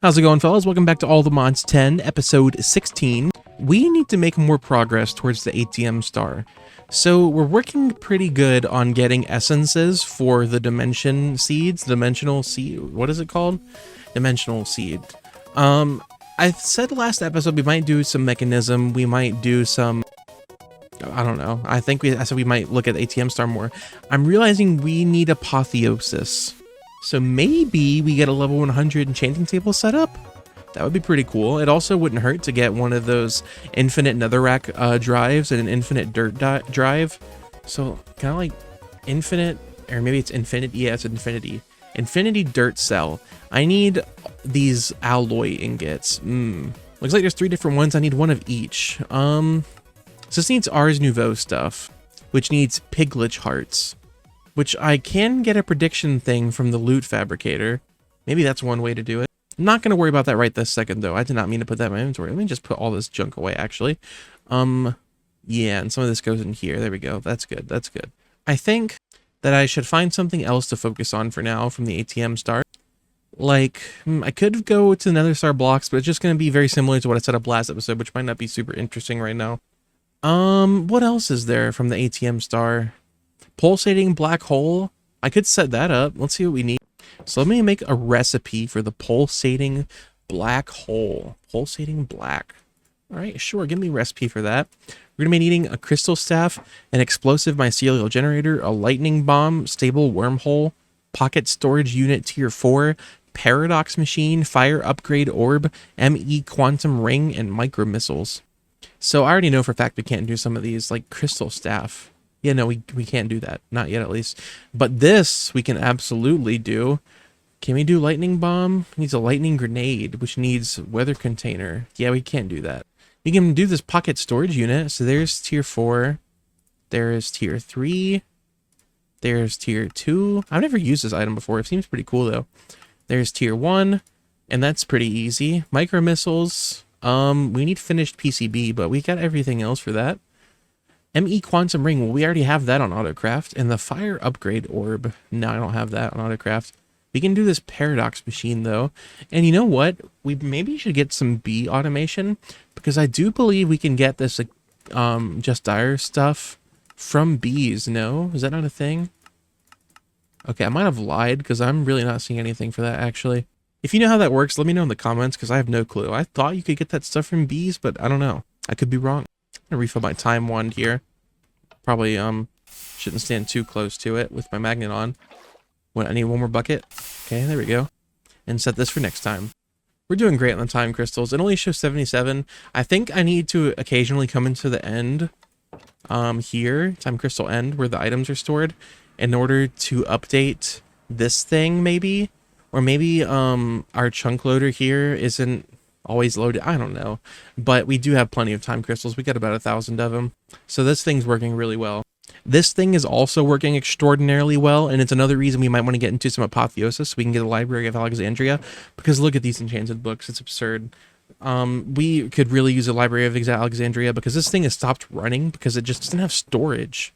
How's it going, fellas? Welcome back to All the Mods 10, episode 16. We need to make more progress towards the ATM star. So we're working pretty good on getting essences for the dimensional seed, what is it called? Dimensional seed. I said last episode we might do some mechanism, we might do some, I don't know, I said we might look at the ATM star more. I'm realizing we need apotheosis. So maybe we get a level 100 enchanting table set up? That would be pretty cool. It also wouldn't hurt to get one of those infinite netherrack drives and an infinite dirt drive. So kind of like infinite, or maybe it's infinity. Yeah, it's infinity. Infinity dirt cell. I need these alloy ingots. Looks like there's 3 different ones. I need one of each. So this needs Ars Nouveau stuff, which needs piglet hearts, which I can get a prediction thing from the loot fabricator. Maybe that's one way to do it. I'm not going to worry about that right this second, though. I did not mean to put that in my inventory. Let me just put all this junk away, actually. Yeah, and some of this goes in here. There we go. That's good. That's good. I think that I should find something else to focus on for now from the ATM star. Like, I could go to the Nether Star blocks, but it's just going to be very similar to what I set up last episode, which might not be super interesting right now. What else is there from the ATM star? Pulsating black hole. I could set that up. Let's see what we need. So let me make a recipe for the pulsating black hole. Pulsating black. All right, sure. Give me a recipe for that. We're going to be needing a crystal staff, an explosive mycelial generator, a lightning bomb, stable wormhole, pocket storage unit tier 4, paradox machine, fire upgrade orb, ME quantum ring, and micro missiles. So I already know for a fact we can't do some of these, like crystal staff. Yeah, no, we can't do that. Not yet, at least. But this, we can absolutely do. Can we do lightning bomb? It needs a lightning grenade, which needs weather container. Yeah, we can't do that. We can do this pocket storage unit. So there's tier 4. There is tier 3. There's tier 2. I've never used this item before. It seems pretty cool, though. There's tier 1. And that's pretty easy. Micro missiles. We need finished PCB, but we got everything else for that. ME Quantum Ring, well, we already have that on Autocraft. And the Fire Upgrade Orb, no, I don't have that on Autocraft. We can do this Paradox Machine, though. And you know what? We maybe should get some bee automation, because I do believe we can get this Just Dire stuff from bees, no? Is that not a thing? Okay, I might have lied, because I'm really not seeing anything for that, actually. If you know how that works, let me know in the comments, because I have no clue. I thought you could get that stuff from bees, but I don't know. I could be wrong. I'm gonna refill my time wand here. Probably shouldn't stand too close to it with my magnet on. I need one more bucket. Okay, there we go. And set this for next time. We're doing great on the time crystals. It only shows 77. I think I need to occasionally come into the end here, time crystal end, where the items are stored, in order to update this thing, maybe. Or maybe our chunk loader here isn't always loaded. I don't know. But we do have plenty of time crystals. We got about 1,000 of them. So this thing's working really well. This thing is also working extraordinarily well, and it's another reason we might want to get into some apotheosis so we can get the Library of Alexandria, because look at these enchanted books. It's absurd. We could really use a Library of Alexandria, because this thing has stopped running because it just doesn't have storage.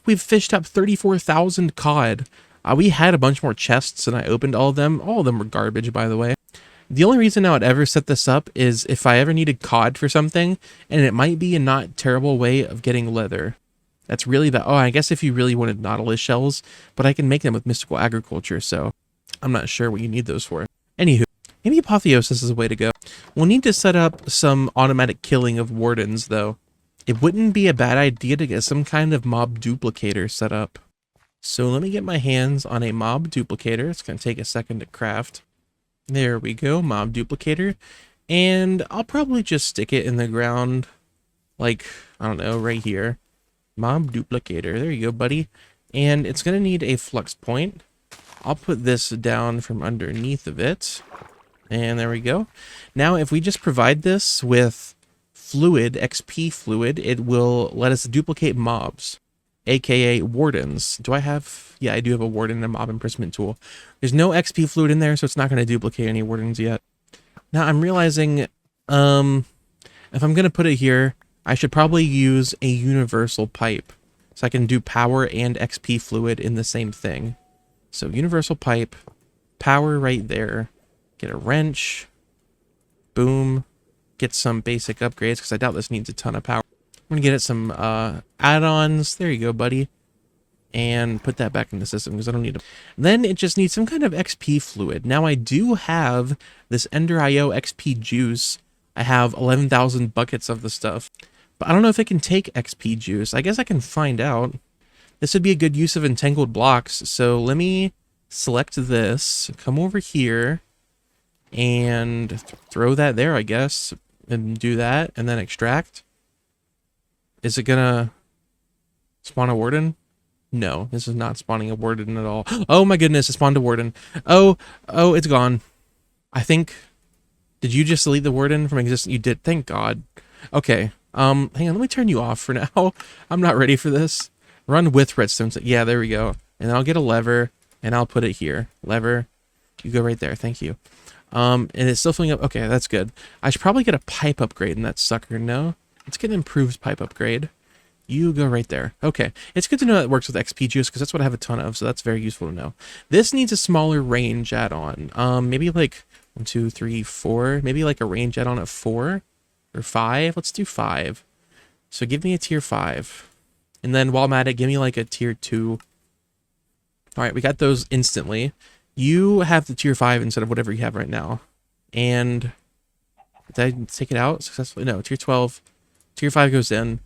We've fished up 34,000 cod. We had a bunch more chests, and I opened all of them. All of them were garbage, by the way. The only reason I would ever set this up is if I ever needed cod for something, and it might be a not terrible way of getting leather. That's really the... Oh, I guess if you really wanted Nautilus shells, but I can make them with mystical agriculture, so I'm not sure what you need those for. Anywho, maybe apotheosis is a way to go. We'll need to set up some automatic killing of wardens, though. It wouldn't be a bad idea to get some kind of mob duplicator set up. So let me get my hands on a mob duplicator. It's going to take a second to craft. There we go, mob duplicator. And I'll probably just stick it in the ground, like, I don't know, right here. Mob duplicator. There you go, buddy. And it's going to need a flux point. I'll put this down from underneath of it. And there we go. Now, if we just provide this with fluid, XP fluid, it will let us duplicate mobs, aka wardens. Do I have... Yeah, I do have a warden and a mob imprisonment tool. There's no XP fluid in there, so it's not going to duplicate any wardens yet. Now, I'm realizing, if I'm going to put it here, I should probably use a universal pipe, so I can do power and XP fluid in the same thing. So universal pipe, power right there, get a wrench, Boom. Get some basic upgrades, because I doubt this needs a ton of power. I'm going to get it some add-ons. There you go, buddy. And put that back in the system, because I don't need it. Then it just needs some kind of XP fluid. Now, I do have this Ender IO XP juice. I have 11,000 buckets of the stuff. But I don't know if it can take XP juice. I guess I can find out. This would be a good use of entangled blocks. So let me select this, come over here, and throw that there, I guess. And do that, and then extract. Is it gonna spawn a warden? No, this is not spawning a warden at all. Oh my goodness, it spawned a warden. Oh, it's gone. I think... Did you just delete the warden from existence? You did, thank God. Okay, hang on, let me turn you off for now. I'm not ready for this. Run with redstone. Yeah, there we go. And then I'll get a lever, and I'll put it here. Lever, you go right there, thank you. And it's still filling up. Okay, that's good. I should probably get a pipe upgrade in that sucker. No? Let's get an improved pipe upgrade. You go right there. Okay. It's good to know that it works with XP juice, because that's what I have a ton of, so that's very useful to know. This needs a smaller range add-on. Maybe like 1, 2, 3, 4. Maybe like a range add-on of 4 or 5. Let's do 5. So give me a tier 5. And then while I'm at it, give me like a tier 2. Alright, we got those instantly. You have the tier 5 instead of whatever you have right now. And did I take it out successfully? No, tier 12. Tier 5 goes in.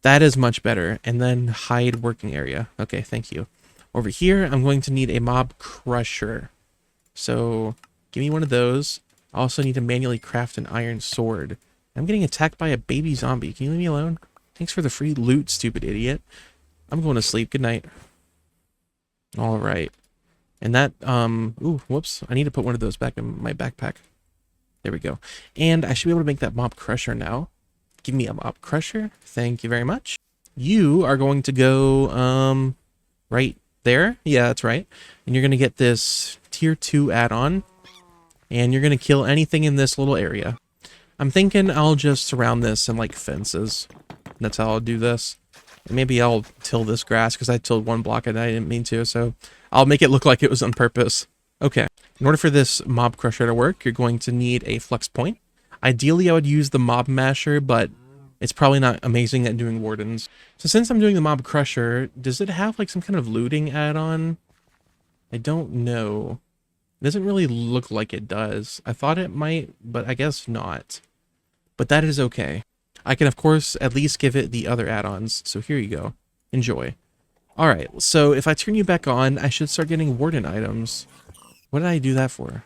That is much better. And then hide working area. Okay, thank you. Over here, I'm going to need a mob crusher. So give me one of those. I also need to manually craft an iron sword. I'm getting attacked by a baby zombie. Can you leave me alone? Thanks for the free loot, stupid idiot. I'm going to sleep. Good night. All right. And that, ooh, whoops. I need to put one of those back in my backpack. There we go. And I should be able to make that mob crusher now. Give me a mob crusher. Thank you very much. You are going to go, right there. Yeah, that's right. And you're going to get this tier 2 add-on. And you're going to kill anything in this little area. I'm thinking I'll just surround this in, like, fences. That's how I'll do this. And maybe I'll till this grass, because I tilled one block and I didn't mean to, so I'll make it look like it was on purpose. Okay. In order for this mob crusher to work, you're going to need a flex point. Ideally, I would use the mob masher, but it's probably not amazing at doing wardens. So since I'm doing the mob crusher, does it have, like, some kind of looting add-on? I don't know. It doesn't really look like it does. I thought it might, but I guess not. But that is okay. I can, of course, at least give it the other add-ons. So here you go. Enjoy. Alright, so if I turn you back on, I should start getting warden items. What did I do that for?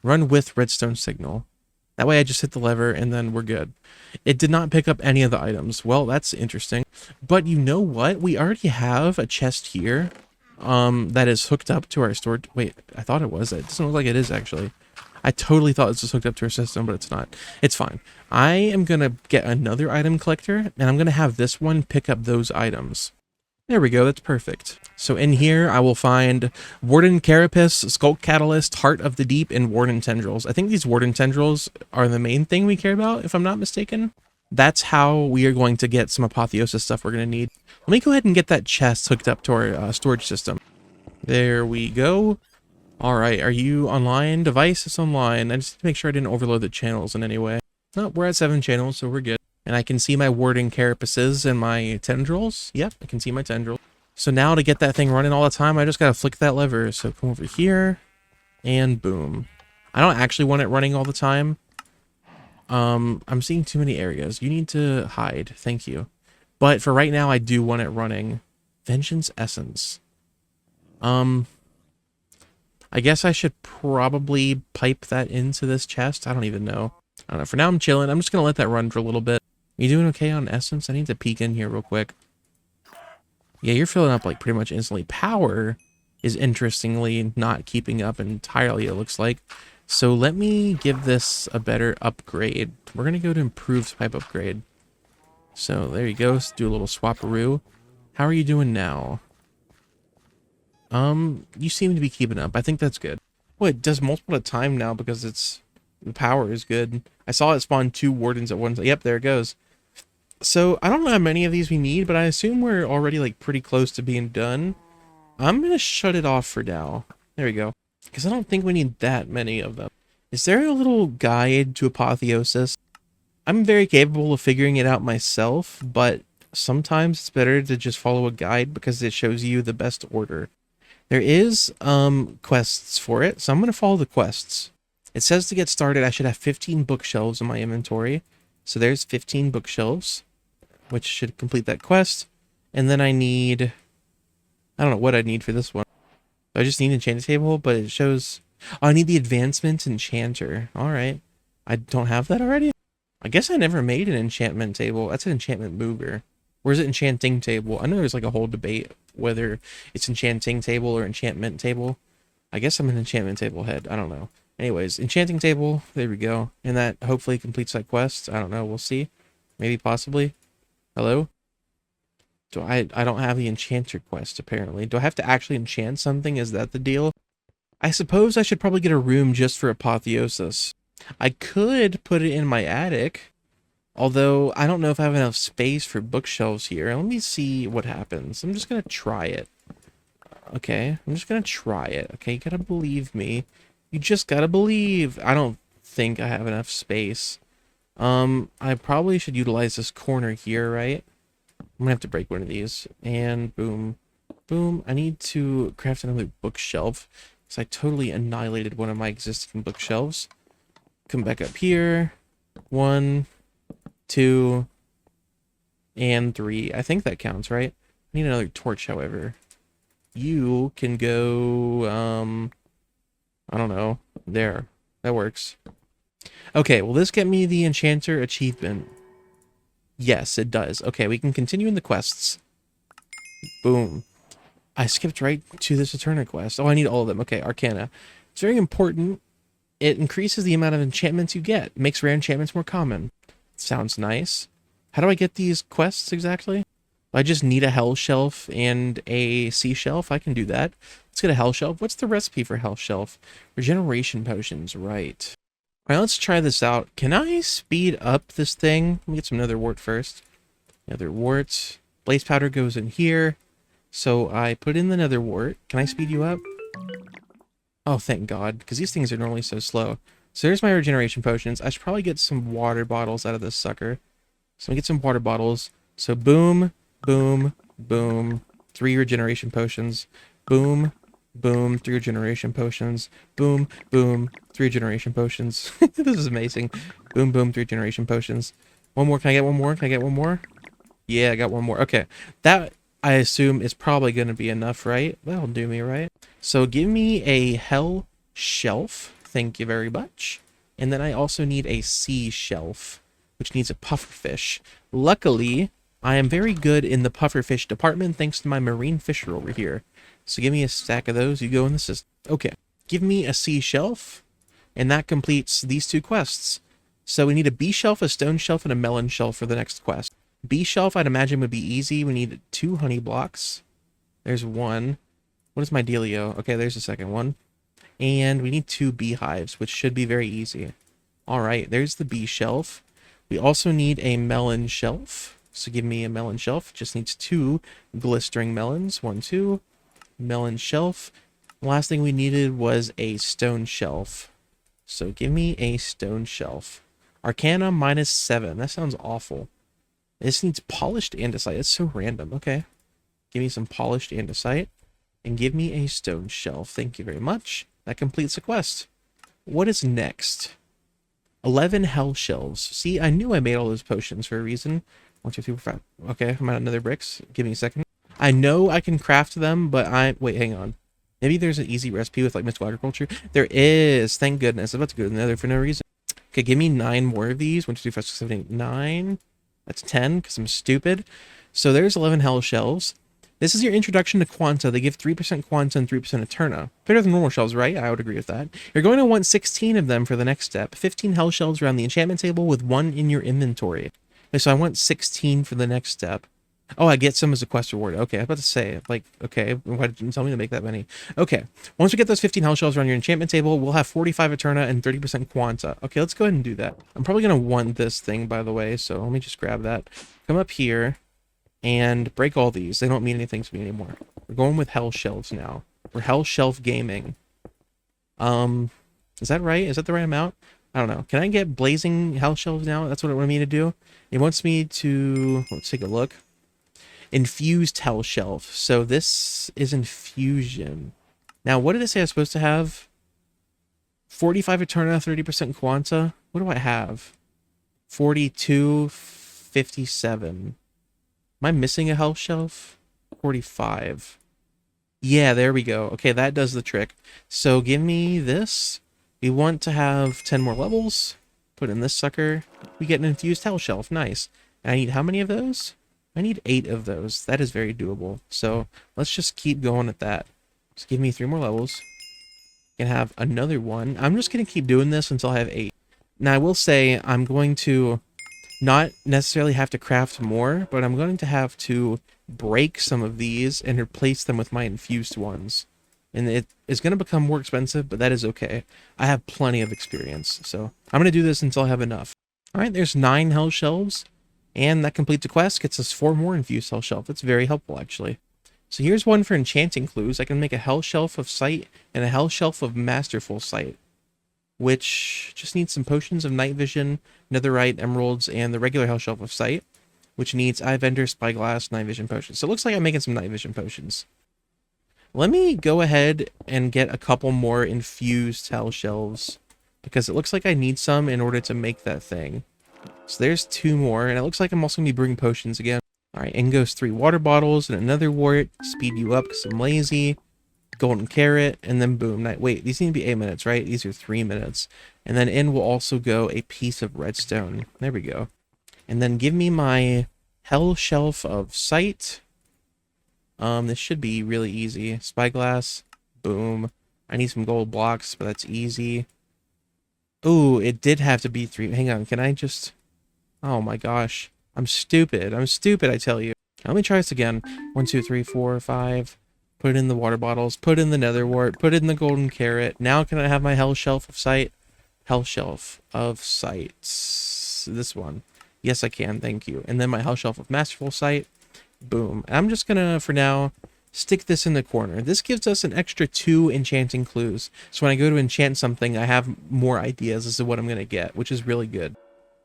Run with redstone signal. That way I just hit the lever and then we're good. It did not pick up any of the items. Well, that's interesting. But you know what? We already have a chest here that is hooked up to our storage. Wait, I thought it was. It doesn't look like it is, actually. I totally thought this was hooked up to our system, but it's not. It's fine. I am going to get another item collector, and I'm going to have this one pick up those items. There we go. That's perfect. So in here, I will find Warden Carapace, Skulk Catalyst, Heart of the Deep, and Warden Tendrils. I think these Warden Tendrils are the main thing we care about, if I'm not mistaken. That's how we are going to get some Apotheosis stuff we're going to need. Let me go ahead and get that chest hooked up to our storage system. There we go. Alright, are you online? Device is online. I just need to make sure I didn't overload the channels in any way. No, we're at 7 channels, so we're good. And I can see my Warden Carapaces and my Tendrils. Yep, I can see my Tendrils. So now to get that thing running all the time, I just gotta flick that lever. So come over here, and boom. I don't actually want it running all the time. I'm seeing too many areas. You need to hide. Thank you. But for right now, I do want it running. Vengeance Essence. I guess I should probably pipe that into this chest. I don't even know. I don't know. For now, I'm chilling. I'm just going to let that run for a little bit. Are you doing okay on Essence? I need to peek in here real quick. Yeah, you're filling up like pretty much instantly. Power is interestingly not keeping up entirely, it looks like. So let me give this a better upgrade. We're going to go to improved pipe upgrade. So there you go. Let's do a little swapperoo. How are you doing now? You seem to be keeping up. I think that's good. Well, it does multiple at a time now because the power is good. I saw it spawn 2 wardens at once. Yep, there it goes. So I don't know how many of these we need, but I assume we're already like pretty close to being done. I'm gonna shut it off for now. There we go. Because I don't think we need that many of them. Is there a little guide to apotheosis? I'm very capable of figuring it out myself, but sometimes it's better to just follow a guide because it shows you the best order. There is quests for it, so I'm going to follow the quests. It says to get started, I should have 15 bookshelves in my inventory. So there's 15 bookshelves, which should complete that quest. And then I need... I don't know what I need for this one. I just need an enchanting table, but it shows... Oh, I need the advancement enchanter. Alright. I don't have that already? I guess I never made an enchantment table. That's an enchantment mover. Where's it enchanting table? I know there's like a whole debate whether it's enchanting table or enchantment table. I guess I'm an enchantment table head. I don't know. Anyways, enchanting table. There we go. And that hopefully completes that quest. I don't know. We'll see. Maybe, possibly. Hello? I don't have the enchanter quest, apparently. Do I have to actually enchant something? Is that the deal? I suppose I should probably get a room just for apotheosis. I could put it in my attic. Although, I don't know if I have enough space for bookshelves here. Let me see what happens. I'm just going to try it. Okay, I'm just going to try it. Okay, you got to believe me. You just got to believe. I don't think I have enough space. I probably should utilize this corner here, right? I'm going to have to break one of these. And boom. Boom. I need to craft another bookshelf. Because I totally annihilated one of my existing bookshelves. Come back up here. 1, 2, and 3. I think that counts, right? I need another torch, however. You can go, I don't know. There. That works. Okay, will this get me the enchanter achievement? Yes, it does. Okay, we can continue in the quests. Boom. I skipped right to this Eterna quest. Oh, I need all of them. Okay, Arcana. It's very important. It increases the amount of enchantments you get. Makes rare enchantments more common. Sounds nice. How do I get these quests exactly? I just need a hell shelf and a sea shelf. I can do that. Let's get a hell shelf. What's the recipe for hell shelf? Regeneration potions, right. All right, let's try this out. Can I speed up this thing? Let me get some nether wart first. Nether wart. Blaze powder goes in here. So I put in the nether wart. Can I speed you up? Oh, thank God, because these things are normally so slow. So there's my regeneration potions. I should probably get some water bottles out of this sucker. So I'm gonna get some water bottles. So boom, boom, boom. 3 regeneration potions. Boom, boom. 3 regeneration potions. Boom, boom. 3 regeneration potions. This is amazing. Boom, boom. 3 regeneration potions. One more. Can I get one more? Can I get one more? Yeah, I got one more. Okay. That, I assume, is probably going to be enough, right? That'll do me, right? So give me a hell shelf. Thank you very much. And then I also need a sea shelf, which needs a pufferfish. Luckily, I am very good in the pufferfish department thanks to my marine fisher over here. So give me a stack of those. You go in the system. Okay. Give me a sea shelf. And that completes these 2 quests. So we need a bee shelf, a stone shelf, and a melon shelf for the next quest. Bee shelf, I'd imagine, would be easy. We need 2 honey blocks. There's 1. What is my dealio? Okay, there's the second one. And we need 2 beehives, which should be very easy. Alright, there's the bee shelf. We also need a melon shelf. So give me a melon shelf. Just needs 2 glistering melons. 1, 2. Melon shelf. The last thing we needed was a stone shelf. So give me a stone shelf. Arcana -7. That sounds awful. This needs polished andesite. It's so random. Okay. Give me some polished andesite. And give me a stone shelf. Thank you very much. That completes the quest. What is next? 11 hell shelves. See, I knew I made all those potions for a reason. 1, 2, 3, 4, 5. Okay, I'm out of nether bricks. Give me a second. I know I can craft them, but wait, hang on. Maybe there's an easy recipe with like mystical agriculture. There is. Thank goodness. I'm about to go to the nether for no reason. Okay, give me 9 more of these. 1, 2, 3, 4, 5, 6, 7, 8, 9. That's 10 because I'm stupid. So there's 11 hell shelves. This is your introduction to Quanta. They give 3% Quanta and 3% Eterna. Better than normal shelves, right? I would agree with that. You're going to want 16 of them for the next step. 15 hell shelves around the enchantment table with 1 in your inventory. Okay, so I want 16 for the next step. Oh, I get some as a quest reward. Okay, I was about to say, like, okay, why didn't you tell me to make that many? Okay, once we get those 15 hell shelves around your enchantment table, we'll have 45 Eterna and 30% Quanta. Okay, let's go ahead and do that. I'm probably going to want this thing, by the way, so let me just grab that. Come up here and break all these. They don't mean anything to me anymore. We're going with hell shelves now. We're hell shelf gaming. Is that right? Is that the right amount? I don't know. Can I get blazing hell shelves now? That's what it wanted me to do. It wants me to, let's take a look. Infused hell shelf. So this is infusion. Now, what did it say I was supposed to have? 45 Eterna, 30% Quanta. What do I have? 42, 57. Am I missing a health shelf? 45. Yeah, there we go. Okay, that does the trick. So give me this. We want to have 10 more levels. Put in this sucker. We get an infused hell shelf. Nice. And I need how many of those? I need 8 of those. That is very doable. So let's just keep going at that. Just give me 3 more levels. Can have another one. I'm just going to keep doing this until I have 8. Now I will say I'm going to not necessarily have to craft more, but I'm going to have to break some of these and replace them with my infused ones. And it is going to become more expensive, but that is okay. I have plenty of experience, so I'm going to do this until I have enough. Alright, there's 9 hell shelves, and that completes the quest, gets us 4 more infused hell shelf. That's very helpful, actually. So here's one for enchanting clues. I can make a hell shelf of sight and a hell shelf of masterful sight, which just needs some potions of night vision, netherite, emeralds, and the regular hell shelf of sight, which needs eye vendor, spyglass, night vision potions. So it looks like I'm making some night vision potions. Let me go ahead and get a couple more infused hell shelves, because it looks like I need some in order to make that thing. So there's 2 more, and it looks like I'm also going to be bringing potions again. Alright, in goes 3 water bottles and another wart. Speed you up because I'm lazy. Golden carrot, and then boom. Wait, these need to be 8 minutes, right? These are 3 minutes. And then in will also go a piece of redstone. There we go. And then give me my hell shelf of sight. This should be really easy. Spyglass, boom. I need some gold blocks, but that's easy. Ooh, it did have to be 3. Hang on, can I just... Oh my gosh. I'm stupid. I'm stupid, I tell you. Let me try this again. 1, 2, 3, 4, 5. Put in the water bottles. Put in the nether wart. Put in the golden carrot. Now can I have my hell shelf of sight? Hell shelf of sight. This one. Yes, I can. Thank you. And then my hell shelf of masterful sight. Boom. I'm just gonna, for now, stick this in the corner. This gives us an extra 2 enchanting clues. So when I go to enchant something, I have more ideas as to what I'm gonna get, which is really good.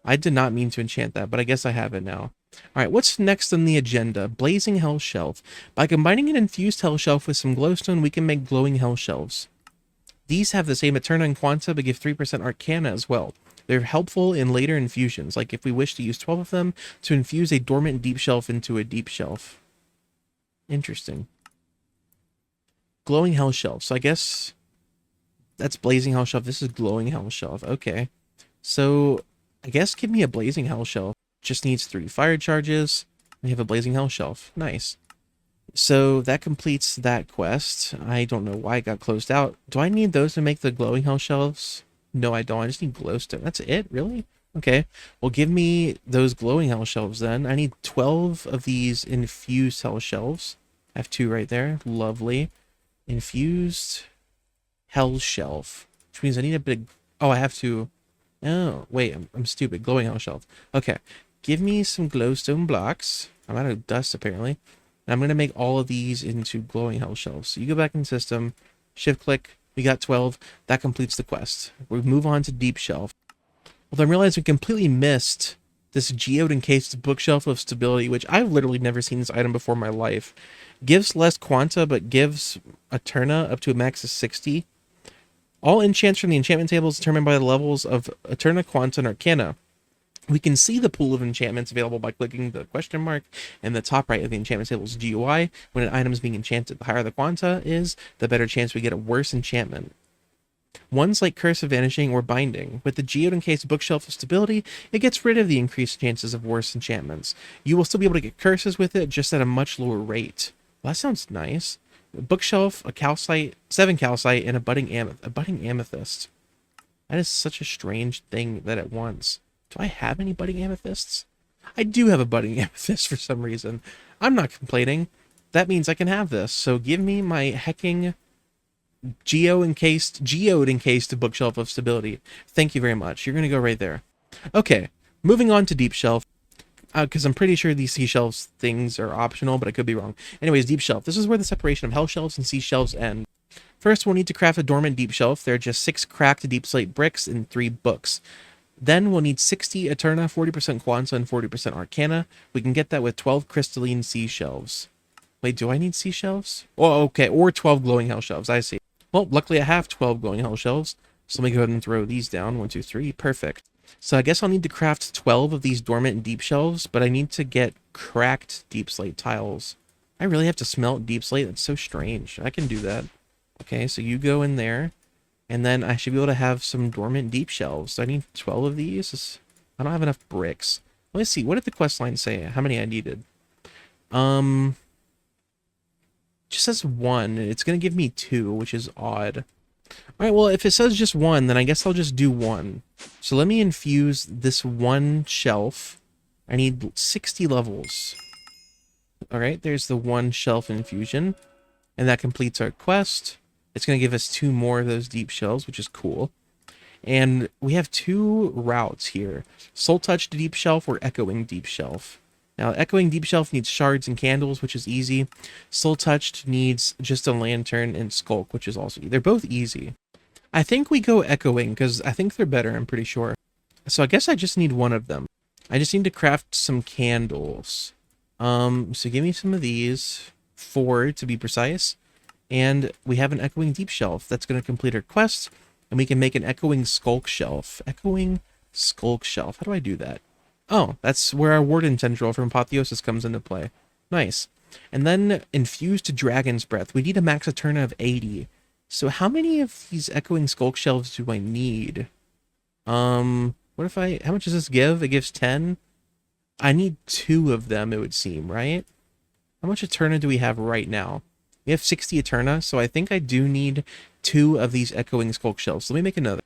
I did not mean to enchant that, but I guess I have it now. Alright, what's next on the agenda? Blazing Hell Shelf. By combining an infused Hell Shelf with some glowstone, we can make glowing Hell Shelves. These have the same Eterna and Quanta, but give 3% Arcana as well. They're helpful in later infusions, like if we wish to use 12 of them to infuse a dormant deep shelf into a deep shelf. Interesting. Glowing Hell Shelf. So I guess that's Blazing Hell Shelf. This is Glowing Hell Shelf. Okay. So I guess give me a Blazing Hell Shelf. Just needs 3 fire charges. We have a Blazing Hell Shelf. Nice. So that completes that quest. I don't know why it got closed out. Do I need those to make the glowing hell shelves? No, I don't. I just need glowstone. That's it? Really? Okay. Well, give me those glowing hell shelves then. I need 12 of these infused hell shelves. I have 2 right there. Lovely. Infused hell shelf. Which means I need a big... Oh, I have to... Oh, wait. I'm stupid. Glowing hell shelf. Okay. Give me some glowstone blocks. I'm out of dust, apparently. And I'm going to make all of these into glowing hell shelves. So you go back in the system, shift click, we got 12. That completes the quest. We move on to deep shelf. Well, then realize we completely missed this geode encased bookshelf of stability, which I've literally never seen this item before in my life. Gives less quanta, but gives Eterna up to a max of 60. All enchants from the enchantment table is determined by the levels of Eterna, Quanta, and Arcana. We can see the pool of enchantments available by clicking the question mark in the top right of the enchantment table's GUI. When an item is being enchanted, the higher the quanta is, the better chance we get a worse enchantment. Ones like Curse of Vanishing or Binding. With the Geode Encased Bookshelf of Stability, it gets rid of the increased chances of worse enchantments. You will still be able to get curses with it, just at a much lower rate. Well, that sounds nice. A bookshelf, a calcite, 7 calcite, and a budding amethyst. That is such a strange thing that it wants. Do I have any budding amethysts? I do have a budding amethyst for some reason. I'm not complaining. That means I can have this. So give me my hecking geode encased bookshelf of stability. Thank you very much. You're going to go right there. Okay, moving on to deep shelf. Because I'm pretty sure these sea shelves things are optional, but I could be wrong. Anyways, deep shelf. This is where the separation of hell shelves and sea shelves end. First, we'll need to craft a dormant deep shelf. There are just 6 cracked deep slate bricks and 3 books. Then we'll need 60 Eterna, 40% Kwanzaa, and 40% Arcana. We can get that with 12 crystalline seashells. Wait, do I need seashells? Oh, okay, or 12 glowing hell shelves, I see. Well, luckily I have 12 glowing hell shelves, so let me go ahead and throw these down. 1, 2, 3, perfect. So I guess I'll need to craft 12 of these dormant deep shelves, but I need to get cracked deep slate tiles. I really have to smelt deep slate? That's so strange. I can do that. Okay, so you go in there, and then I should be able to have some dormant deep shelves. So I need 12 of these. I don't have enough bricks. Let me see, what did the quest line say? How many I needed? Just says 1. It's going to give me 2, which is odd. Alright, well, if it says just 1, then I guess I'll just do 1. So let me infuse this 1 shelf. I need 60 levels. Alright, there's the 1 shelf infusion. And that completes our quest. It's going to give us 2 more of those deep shelves, which is cool. And we have 2 routes here. Soul Touched Deep Shelf or Echoing Deep Shelf. Now, Echoing Deep Shelf needs shards and candles, which is easy. Soul Touched needs just a lantern and skulk, which is also easy. They're both easy. I think we go Echoing, because I think they're better, I'm pretty sure. So I guess I just need 1 of them. I just need to craft some candles. So give me some of these. 4, to be precise. And we have an Echoing Deep Shelf. That's going to complete our quest. And we can make an Echoing Skulk Shelf. Echoing Skulk Shelf. How do I do that? Oh, that's where our warden tendril from Apotheosis comes into play. Nice. And then infused Dragon's Breath. We need a max Eterna of 80. So how many of these Echoing Skulk Shelves do I need? What if how much does this give? It gives 10? I need 2 of them, it would seem, right? How much Eterna do we have right now? We have 60 Eterna, so I think I do need 2 of these Echoing Skulk Shelves. Let me make another.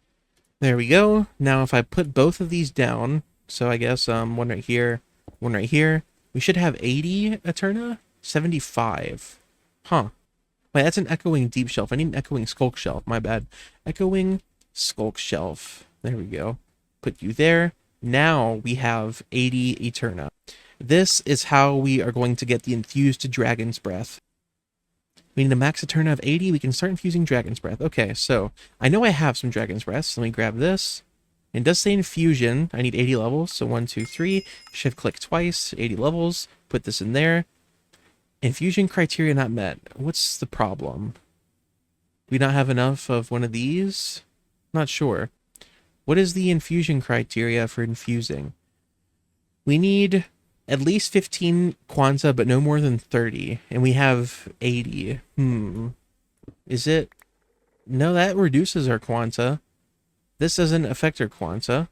There we go. Now if I put both of these down, so I guess 1 right here, 1 right here, we should have 80 Eterna? 75. Huh. Wait, that's an Echoing Deep Shelf. I need an Echoing Skulk Shelf. My bad. Echoing Skulk Shelf. There we go. Put you there. Now we have 80 Eterna. This is how we are going to get the infused Dragon's Breath. We need a max Eterna of 80. We can start infusing Dragon's Breath. Okay, so I know I have some Dragon's Breath. So let me grab this. It does say infusion. I need 80 levels. So 1, 2, 3. Shift click twice. 80 levels. Put this in there. Infusion criteria not met. What's the problem? Do we not have enough of one of these? Not sure. What is the infusion criteria for infusing? We need at least 15 Kwanzaa, but no more than 30. And we have 80. Is it? No, that reduces our Kwanzaa. This doesn't affect our Kwanzaa.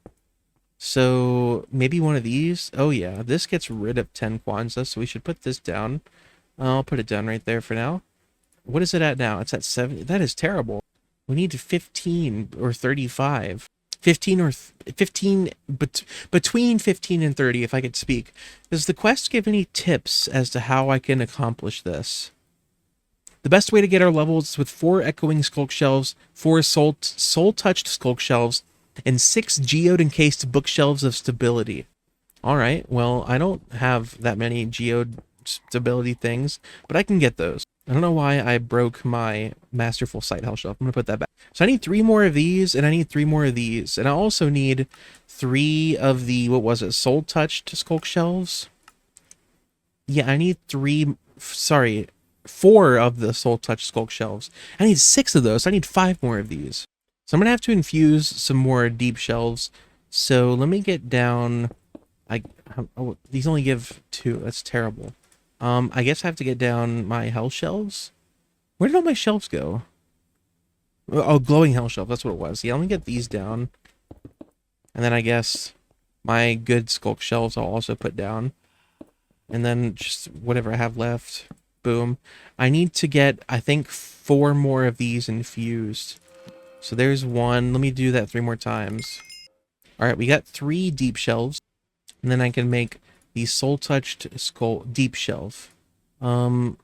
So maybe one of these. Oh yeah, this gets rid of 10 Kwanzaa, so we should put this down. I'll put it down right there for now. What is it at now? It's at 70. That is terrible. We need 15 or 35. 15 or 15, but between 15 and 30, if I could speak. Does the quest give any tips as to how I can accomplish this? The best way to get our levels is with 4 Echoing Skulk Shelves, 4 Soul-Touched Skulk Shelves, and 6 Geode Encased Bookshelves of Stability. Alright, well, I don't have that many Geode Stability things, but I can get those. I don't know why I broke my Masterful Sight Hell Shelf. I'm going to put that back. So I need 3 more of these, and I need 3 more of these. And I also need 3 of the, what was it, Soul-Touched Skulk Shelves? Yeah, I need 4 of the Soul-Touched Skulk Shelves. I need 6 of those. I need 5 more of these. So I'm going to have to infuse some more deep shelves. So let me get down... these only give 2. That's terrible. I guess I have to get down my hell shelves. Where did all my shelves go? Oh, glowing hell shelf. That's what it was. Yeah, let me get these down. And then I guess my good skulk shelves I'll also put down. And then just whatever I have left. Boom. I need to get, I think, 4 more of these infused. So there's 1. Let me do that 3 more times. Alright, we got 3 deep shelves. And then I can make the soul-touched skull deep shelf. 1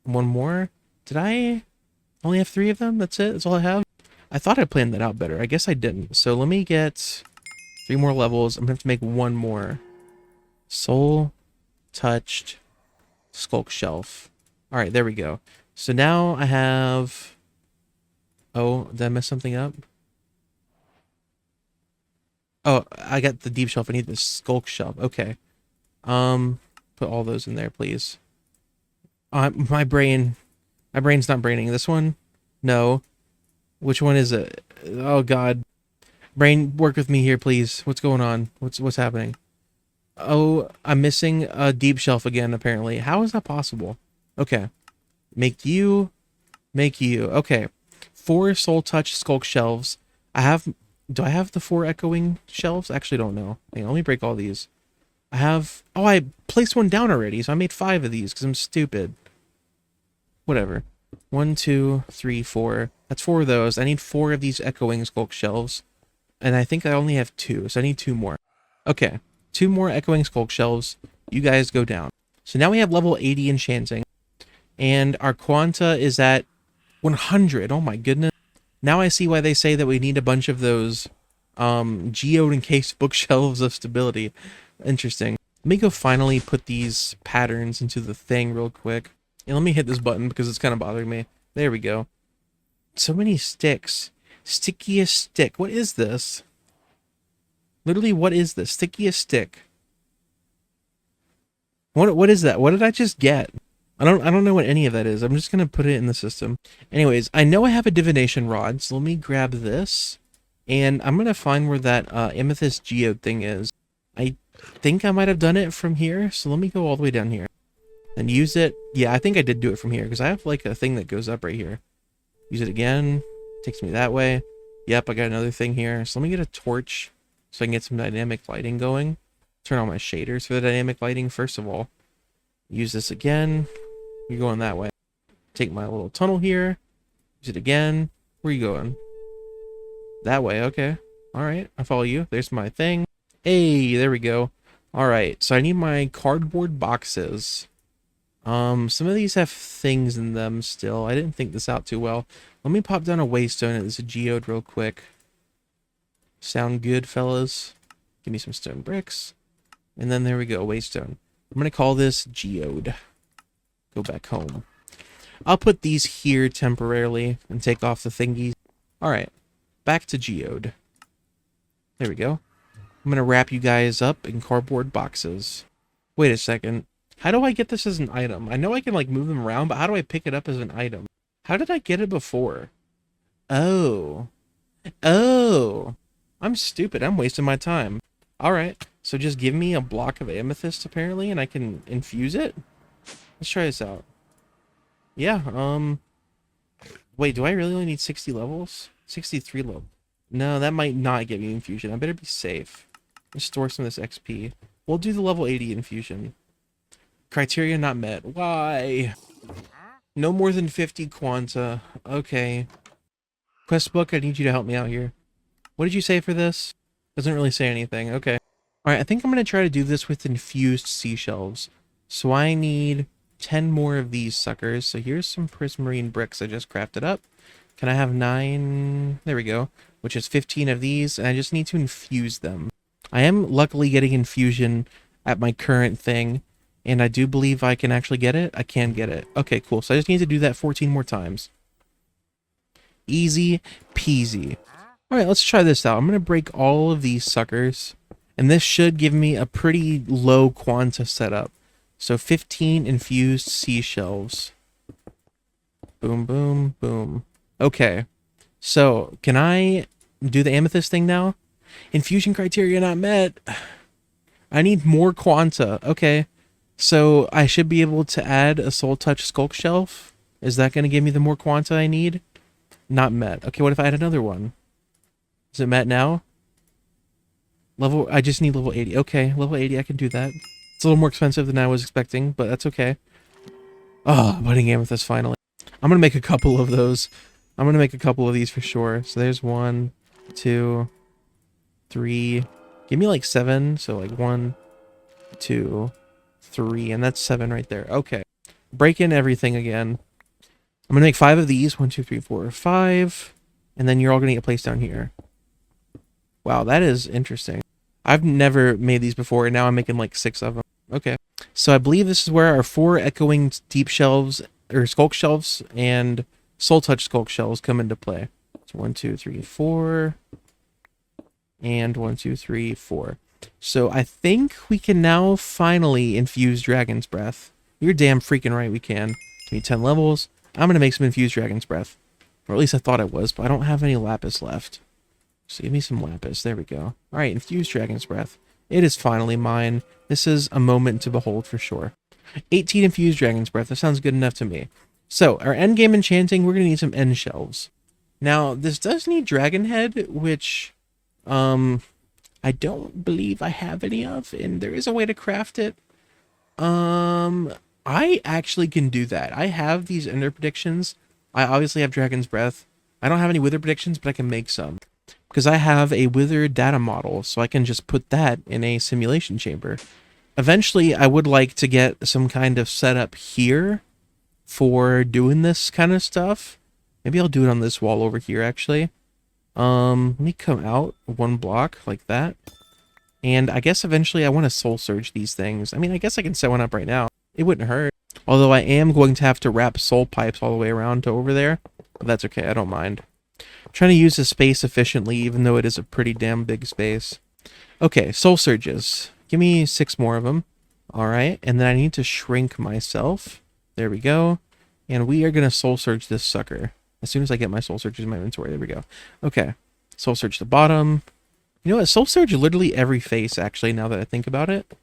more. Did I only have 3 of them? That's it? That's all I have? I thought I planned that out better. I guess I didn't. So let me get 3 more levels. I'm going to have to make 1 more. Soul-touched skulk shelf. Alright, there we go. So now I have Oh, did I mess something up? Oh, I got the deep shelf. I need the skulk shelf. Okay. Put all those in there, please. My brain's not braining. This one? No. Which one is it? Oh God. Brain, work with me here, please. What's going on? What's happening? Oh, I'm missing a deep shelf again, apparently. How is that possible? Okay. Make you. Make you. Okay. 4 soul touch skulk shelves. Do I have the 4 echoing shelves? Actually, don't know. Hang on, let me break all these. Oh, I placed one down already, so I made 5 of these because I'm stupid. Whatever. 1, 2, 3, 4. That's 4 of those. I need 4 of these echoing skulk shelves. And I think I only have 2, so I need 2 more. Okay. 2 more echoing skulk shelves. You guys go down. So now we have level 80 enchanting. And our quanta is at 100. Oh my goodness. Now I see why they say that we need a bunch of those geode encased bookshelves of stability. Interesting. Let me go finally put these patterns into the thing real quick. And let me hit this button because it's kind of bothering me. There we go. So many sticks. Stickiest stick. What is this? Literally, what is this? Stickiest stick. What is that? What did I just get? I don't know what any of that is. I'm just gonna put it in the system. Anyways, I know I have a divination rod, so let me grab this. And I'm gonna find where that amethyst geode thing is. I think I might have done it from here, so let me go all the way down here. And use it. Yeah, I think I did do it from here, because I have like a thing that goes up right here. Use it again. Takes me that way. Yep, I got another thing here. So let me get a torch so I can get some dynamic lighting going. Turn on my shaders for the dynamic lighting first of all. Use this again. You're going that way. Take my little tunnel here. Use it again. Where are you going? That way, okay. Alright, I follow you. There's my thing. Hey, there we go. Alright, so I need my cardboard boxes. Some of these have things in them still. I didn't think this out too well. Let me pop down a waystone and this a geode real quick. Sound good, fellas? Give me some stone bricks. And then there we go, waystone. I'm gonna call this geode. Go back home. I'll put these here temporarily and take off the thingies. Alright, back to geode. There we go. I'm gonna wrap you guys up in cardboard boxes. Wait a second. How do I get this as an item? I know I can like move them around, but how do I pick it up as an item? How did I get it before? Oh. Oh. I'm stupid. I'm wasting my time. Alright, so just give me a block of amethyst apparently and I can infuse it? Let's try this out. Yeah, wait, do I really only need 60 levels? 63 level. No, that might not give me infusion. I better be safe. Let's store some of this XP. We'll do the level 80 infusion. Criteria not met. Why? No more than 50 quanta. Okay. Quest book, I need you to help me out here. What did you say for this? Doesn't really say anything. Okay. Alright, I think I'm going to try to do this with infused seashells. So I need 10 more of these suckers. So here's some prismarine bricks I just crafted up. Can I have 9? There we go. Which is 15 of these. And I just need to infuse them. I am luckily getting infusion at my current thing. And I do believe I can actually get it. I can get it. Okay, cool. So I just need to do that 14 more times. Easy peasy. Alright, let's try this out. I'm going to break all of these suckers. And this should give me a pretty low quanta setup. So 15 infused seashells. Boom, boom, boom. Okay. So, can I do the amethyst thing now? Infusion criteria not met. I need more quanta. Okay. So, I should be able to add a soul touch skulk shelf. Is that going to give me the more quanta I need? Not met. Okay, what if I add another one? Is it met now? I just need level 80. Okay, level 80, I can do that. It's a little more expensive than I was expecting, but that's okay. Oh, budding amethyst finally. I'm gonna make a couple of those. I'm gonna make a couple of these for sure. So there's 1, 2, 3. Give me like 7. So like 1, 2, 3, and that's 7 right there. Okay. Break in everything again. I'm gonna make 5 of these. 1, 2, 3, 4, 5. And then you're all gonna get placed down here. Wow, that is interesting. I've never made these before, and now I'm making like 6 of them. Okay. So I believe this is where our 4 echoing deep shelves, or skulk shelves, and soul touch skulk shelves come into play. So 1, 2, 3, 4. And 1, 2, 3, 4. So I think we can now finally infuse Dragon's Breath. You're damn freaking right we can. Give me 10 levels. I'm going to make some infused Dragon's Breath. Or at least I thought I was, but I don't have any lapis left. So give me some lapis. There we go. Alright, infused Dragon's Breath. It is finally mine. This is a moment to behold for sure. 18 infused Dragon's Breath. That sounds good enough to me. So, our endgame enchanting, we're going to need some end shelves. Now, this does need Dragon Head, which I don't believe I have any of, and there is a way to craft it. I actually can do that. I have these ender predictions. I obviously have Dragon's Breath. I don't have any wither predictions, but I can make some. Because I have a wither data model, so I can just put that in a simulation chamber. Eventually, I would like to get some kind of setup here for doing this kind of stuff. Maybe I'll do it on this wall over here, actually. Let me come out 1 block like that. And I guess eventually I want to soul surge these things. I mean, I guess I can set one up right now. It wouldn't hurt. Although I am going to have to wrap soul pipes all the way around to over there. But that's okay, I don't mind. I'm trying to use the space efficiently, even though it is a pretty damn big space. Okay, soul surges. Give me 6 more of them. Alright, and then I need to shrink myself. There we go. And we are going to soul surge this sucker. As soon as I get my soul surges in my inventory. There we go. Okay. Soul surge the bottom. You know what? Soul surge literally every face, actually, now that I think about it.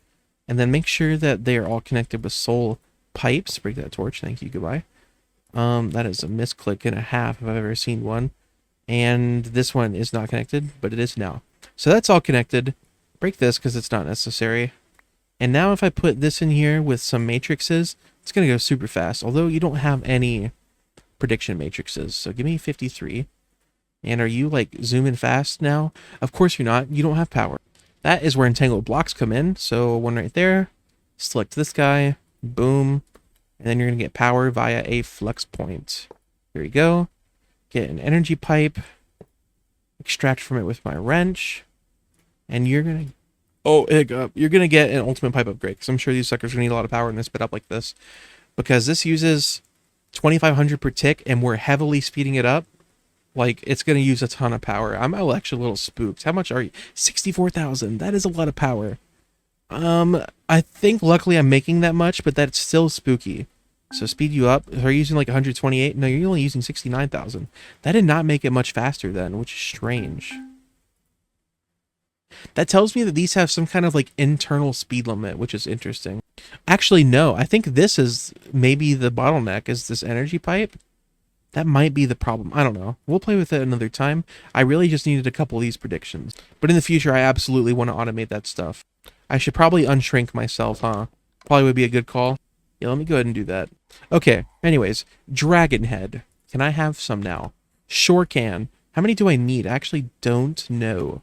And then make sure that they are all connected with soul pipes. Break that torch. Thank you. Goodbye. That is a misclick and a half if I've ever seen one. And this one is not connected, but it is now. So that's all connected. Break this because it's not necessary. And now if I put this in here with some matrices, it's going to go super fast. Although you don't have any prediction matrices. So give me 53. And are you like zooming fast now? Of course you're not. You don't have power. That is where entangled blocks come in. So one right there. Select this guy. Boom. And then you're going to get power via a flux point. Here we go. Get an energy pipe. Extract from it with my wrench. And you're going to... Oh, hiccup. You're going to get an ultimate pipe upgrade. Because I'm sure these suckers are going to need a lot of power in this bit up like this. Because this uses 2,500 per tick. And we're heavily speeding it up. Like, it's going to use a ton of power. I'm actually a little spooked. How much are you? 64,000. That is a lot of power. I think luckily I'm making that much, but that's still spooky. So speed you up. Are you using like 128? No, you're only using 69,000. That did not make it much faster then, which is strange. That tells me that these have some kind of like internal speed limit, which is interesting. Actually, no. I think this is maybe the bottleneck, is this energy pipe. That might be the problem. I don't know. We'll play with it another time. I really just needed a couple of these predictions. But in the future, I absolutely want to automate that stuff. I should probably unshrink myself, huh? Probably would be a good call. Yeah, let me go ahead and do that. Okay, anyways. Dragon Head. Can I have some now? Sure can. How many do I need? I actually don't know.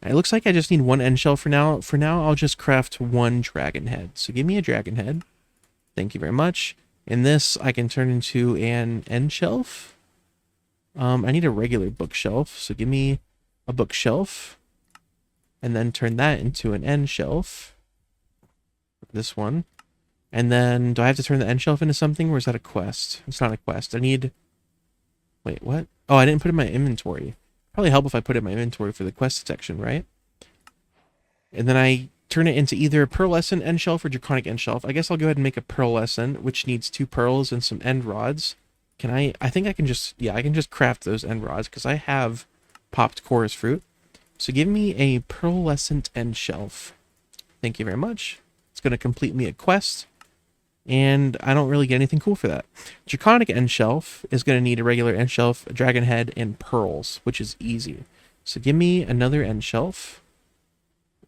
It looks like I just need 1 end shell for now. For now, I'll just craft 1 dragon head. So give me a dragon head. Thank you very much. In this, I can turn into an end shelf. I need a regular bookshelf, so give me a bookshelf. And then turn that into an end shelf. This one. And then, do I have to turn the end shelf into something, or is that a quest? It's not a quest. I need... Wait, what? Oh, I didn't put it in my inventory. Probably help if I put it in my inventory for the quest section, right? And then I turn it into either a pearlescent end shelf or draconic end shelf. I guess I'll go ahead and make a pearlescent, which needs 2 pearls and some end rods. Can I think I can just, yeah, I can just craft those end rods because I have popped chorus fruit. So give me a pearlescent end shelf. Thank you very much. It's going to complete me a quest. And I don't really get anything cool for that. Draconic end shelf is going to need a regular end shelf, a dragon head, and pearls, which is easy. So give me another end shelf.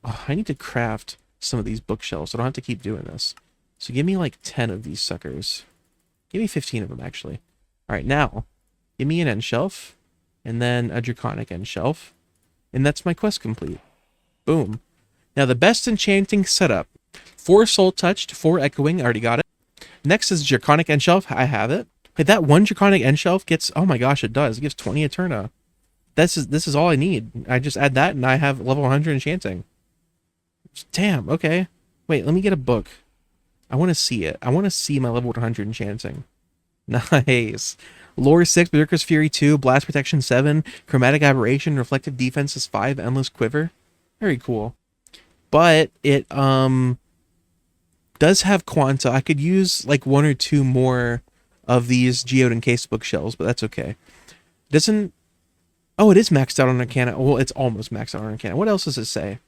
Oh, I need to craft some of these bookshelves, so I don't have to keep doing this. So give me like 10 of these suckers. Give me 15 of them, actually. Alright, now, give me an end shelf, and then a draconic end shelf. And that's my quest complete. Boom. Now, the best enchanting setup. 4 soul touched, 4 echoing, I already got it. Next is draconic end shelf, I have it. Hey, that 1 draconic end shelf gets, oh my gosh, it does. It gives 20 Eterna. This is all I need. I just add that, and I have level 100 enchanting. Damn, okay. Wait, let me get a book. I want to see it. I want to see my level 100 enchanting. Nice. Lore 6, Berserker's Fury 2, Blast Protection 7, Chromatic Aberration, Reflective Defenses 5, Endless Quiver. Very cool. But it does have Quanta. I could use like one or two more of these geode encased bookshelves, but that's okay. Doesn't... Oh, it is maxed out on Arcana. Well, it's almost maxed out on Arcana. What else does it say?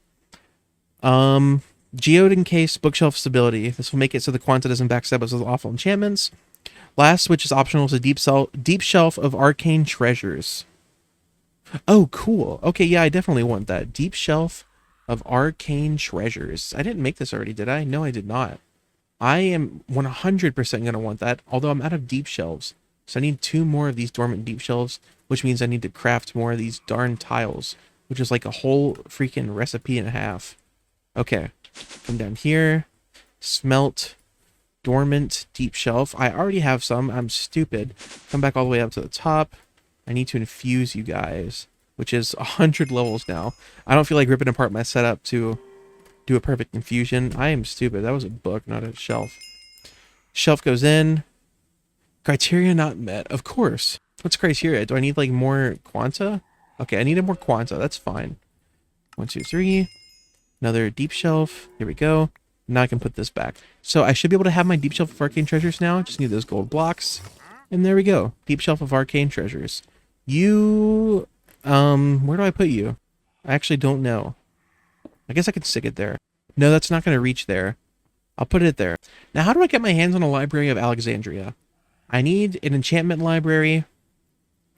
Geode encased bookshelf stability. This will make it so the Quanta doesn't backstab us with awful enchantments. Last switch is optional to deep shelf of arcane treasures. Oh, cool. Okay, yeah, I definitely want that. Deep shelf of arcane treasures. I didn't make this already, did I? No, I did not. I am 100% going to want that, although I'm out of deep shelves. So I need 2 more of these dormant deep shelves, which means I need to craft more of these darn tiles, which is like a whole freaking recipe and a half. Okay, come down here, smelt, dormant, deep shelf. I already have some, I'm stupid. Come back all the way up to the top. I need to infuse you guys, which is 100 levels now. I don't feel like ripping apart my setup to do a perfect infusion. I am stupid. That was a book, not a shelf. Shelf goes in. Criteria not met. Of course. What's criteria? Do I need like more Quanta? Okay, I needed more Quanta. That's fine. 1, 2, 3. Another deep shelf. Here we go. Now I can put this back. So I should be able to have my deep shelf of arcane treasures now. Just need those gold blocks. And there we go. Deep shelf of arcane treasures. You... where do I put you? I actually don't know. I guess I could stick it there. No, that's not going to reach there. I'll put it there. Now, how do I get my hands on a library of Alexandria? I need an enchantment library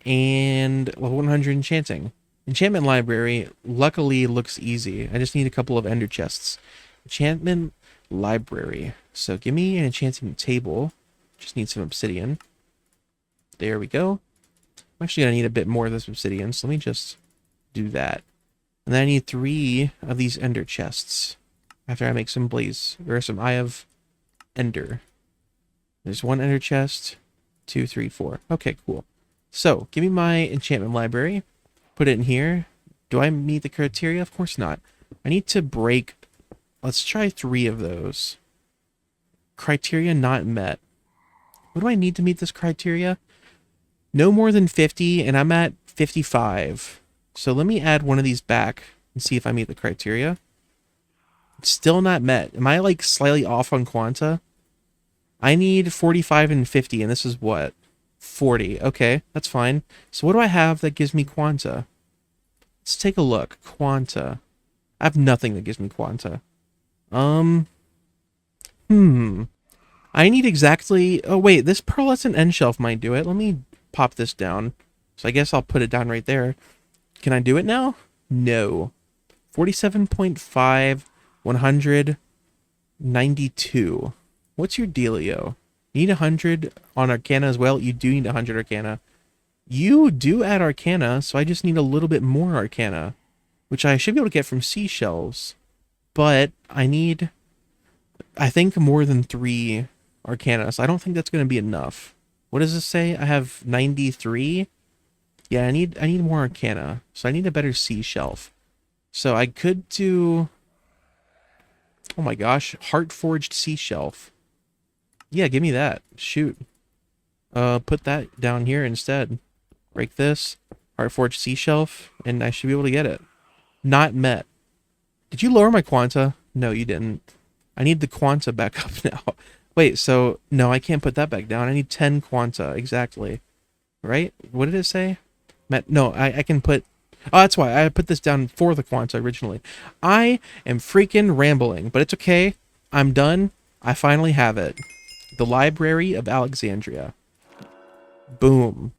and level 100 enchanting. Enchantment library, luckily, looks easy. I just need a couple of ender chests. Enchantment library. So give me an enchanting table. Just need some obsidian. There we go. I'm actually going to need a bit more of this obsidian, so let me just do that. And then I need 3 of these ender chests. After I make some blaze, or some Eye of Ender. There's 1 ender chest, 2, 3, 4. Okay, cool. So, give me my enchantment library. Put it in here. Do I meet the criteria? Of course not. I need to break... Let's try 3 of those. Criteria not met. What do I need to meet this criteria? No more than 50, and I'm at 55. So let me add one of these back and see if I meet the criteria. It's still not met. Am I like slightly off on Quanta? I need 45 and 50, and this is what? 40. Okay, that's fine. So what do I have that gives me Quanta? Let's take a look. Quanta. I have nothing that gives me Quanta. I need exactly... Oh, wait, this pearlescent end shelf might do it. Let me pop this down. So I guess I'll put it down right there. Can I do it now? No. 47.5, 192. What's your dealio? You need 100 on Arcana as well? You do need 100 Arcana. You do add Arcana, so I just need a little bit more Arcana, which I should be able to get from seashells. But I need, I think, more than 3 Arcana, so I don't think that's going to be enough. What does this say? I have 93? Yeah, I need more Arcana, so I need a better sea shelf. So I could do... Oh my gosh, Heart-Forged Sea Shelf. Yeah, give me that. Shoot. Put that down here instead. Break this. Heart-Forged Sea Shelf, and I should be able to get it. Not met. Did you lower my Quanta? No, you didn't. I need the Quanta back up now. Wait, so... No, I can't put that back down. I need 10 Quanta, exactly. Right? What did it say? Met... No, I can put... Oh, that's why. I put this down for the Quanta originally. I am freaking rambling, but it's okay. I'm done. I finally have it. The Library of Alexandria. Boom.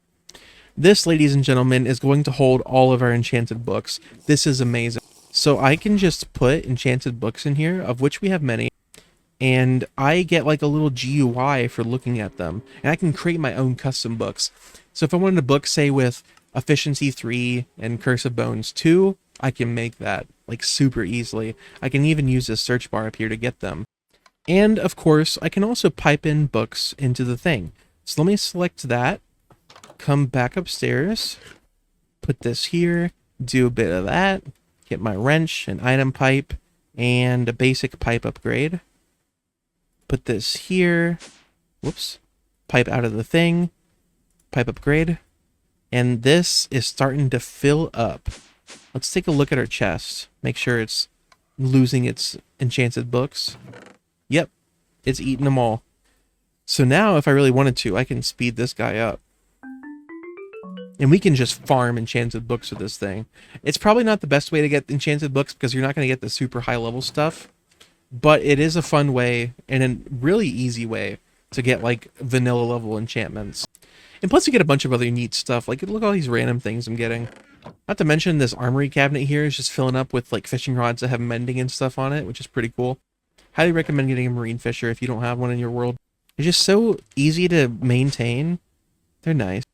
This, ladies and gentlemen, is going to hold all of our enchanted books. This is amazing. So I can just put enchanted books in here, of which we have many, and I get like a little GUI for looking at them, and I can create my own custom books. So if I wanted a book, say, with Efficiency 3 and Curse of Bones 2, I can make that, like, super easily. I can even use this search bar up here to get them. And, of course, I can also pipe in books into the thing. So let me select that, come back upstairs, put this here, do a bit of that, get my wrench, an item pipe, and a basic pipe upgrade. Put this here. Whoops. pipe out of the thing, pipe upgrade, and this is starting to fill up. Let's take a look at our chest. Make sure it's losing its enchanted books. Yep, it's eating them all. So now if I really wanted to, I can speed this guy up. And we can just farm enchanted books with this thing. It's probably not the best way to get enchanted books because you're not going to get the super high level stuff. But it is a fun way and a really easy way to get like vanilla level enchantments. And plus you get a bunch of other neat stuff. Like look at all these random things I'm getting. Not to mention this armory cabinet here is just filling up with like fishing rods that have mending and stuff on it, which is pretty cool. Highly recommend getting a marine fisher if you don't have one in your world. It's just so easy to maintain. They're nice.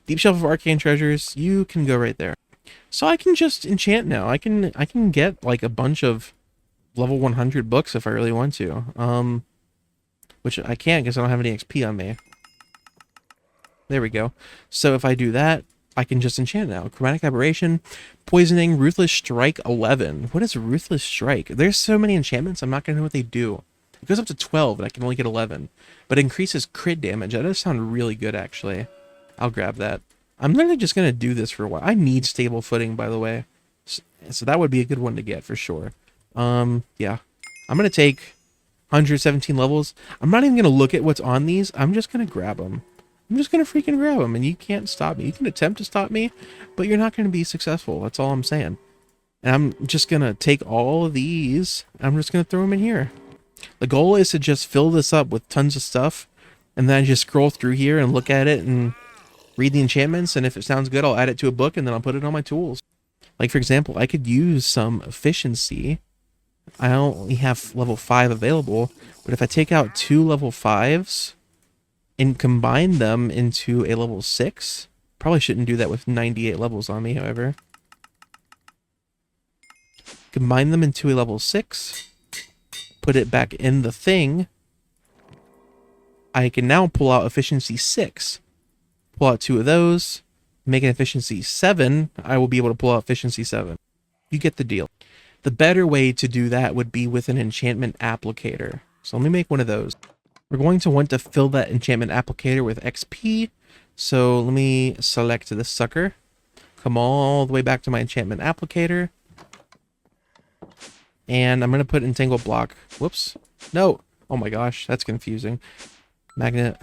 Deep Shelf of Arcane Treasures, you can go right there. So I can just enchant now. I can get like a bunch of level 100 books if I really want to. Which I can't because I don't have any XP on me. There we go. So if I do that, I can just enchant now. Chromatic Aberration, Poisoning, Ruthless Strike 11. What is Ruthless Strike? There's so many enchantments, I'm not going to know what they do. It goes up to 12 and I can only get 11. But it increases crit damage. That does sound really good actually. I'll grab that. I'm literally just going to do this for a while. I need stable footing, by the way. So that would be a good one to get for sure. Yeah. I'm going to take 117 levels. I'm not even going to look at what's on these. I'm just going to grab them. I'm just going to freaking grab them, and you can't stop me. You can attempt to stop me, but you're not going to be successful. That's all I'm saying. And I'm just going to take all of these. I'm just going to throw them in here. The goal is to just fill this up with tons of stuff, and then I just scroll through here and look at it and read the enchantments, and if it sounds good, I'll add it to a book, and then I'll put it on my tools. Like, for example, I could use some efficiency. I only have level 5 available, but if I take out 2 level 5s and combine them into a level 6, probably shouldn't do that with 98 levels on me, however. Combine them into a level 6, put it back in the thing. I can now pull out efficiency 6. Pull out 2 of those, make an efficiency 7, I will be able to pull out efficiency 7. You get the deal. The better way to do that would be with an enchantment applicator. So let me make one of those. We're going to want to fill that enchantment applicator with XP. So let me select this sucker. Come all the way back to my enchantment applicator. And I'm going to put entangle block. Whoops. No. Oh my gosh, that's confusing. Magnet,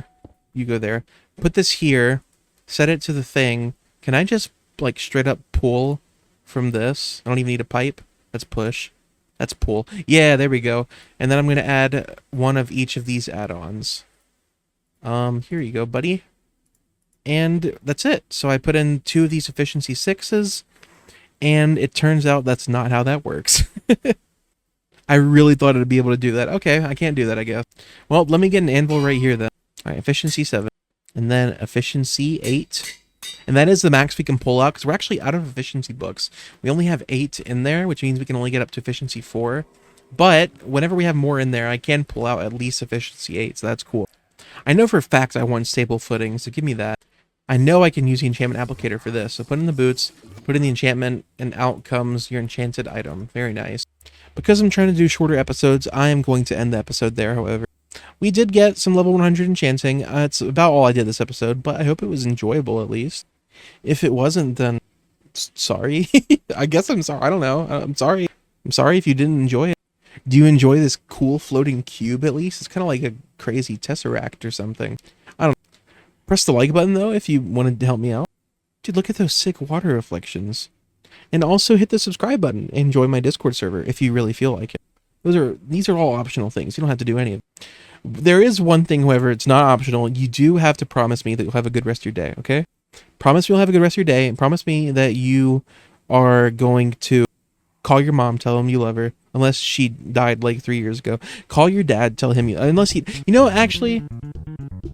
you go there. Put this here. Set it to the thing. Can I just like straight up pull from this? I don't even need a pipe. That's push. That's pull. Yeah, there we go. And then I'm going to add one of each of these add-ons. Here you go, buddy. And that's it. So I put in 2 of these efficiency 6s, and it turns out that's not how that works. I really thought I'd be able to do that. Okay, I can't do that, I guess. Well, let me get an anvil right here then. All right, efficiency 7. And then efficiency 8. And that is the max we can pull out, because we're actually out of efficiency books. We only have 8 in there, which means we can only get up to efficiency 4. But whenever we have more in there, I can pull out at least efficiency 8, so that's cool. I know for a fact I want stable footing, so give me that. I know I can use the enchantment applicator for this. So put in the boots, put in the enchantment, and out comes your enchanted item. Very nice. Because I'm trying to do shorter episodes, I am going to end the episode there, however. We did get some level 100 enchanting. It's about all I did this episode, but I hope it was enjoyable at least. If it wasn't, then sorry. I guess I'm sorry. I don't know. I'm sorry. I'm sorry if you didn't enjoy it. Do you enjoy this cool floating cube at least? It's kind of like a crazy tesseract or something. I don't know. Press the like button though if you wanted to help me out. Dude, look at those sick water reflections. And also hit the subscribe button and join my Discord server if you really feel like it. These are all optional things. You don't have to do any of it. There is one thing, however, it's not optional. You do have to promise me that you'll have a good rest of your day, okay? Promise you'll have a good rest of your day, and promise me that you are going to call your mom, tell him you love her, unless she died like 3 years ago. Call your dad, tell him actually,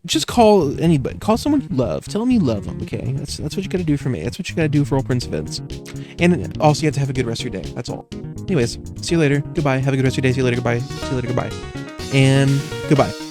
just call anybody. Call someone you love. Tell them you love them, okay? That's what you gotta do for me. That's what you gotta do for all Prince Vince. And also, you have to have a good rest of your day. That's all. Anyways, see you later. Goodbye. Have a good rest of your day. See you later. Goodbye. See you later. Goodbye. And goodbye.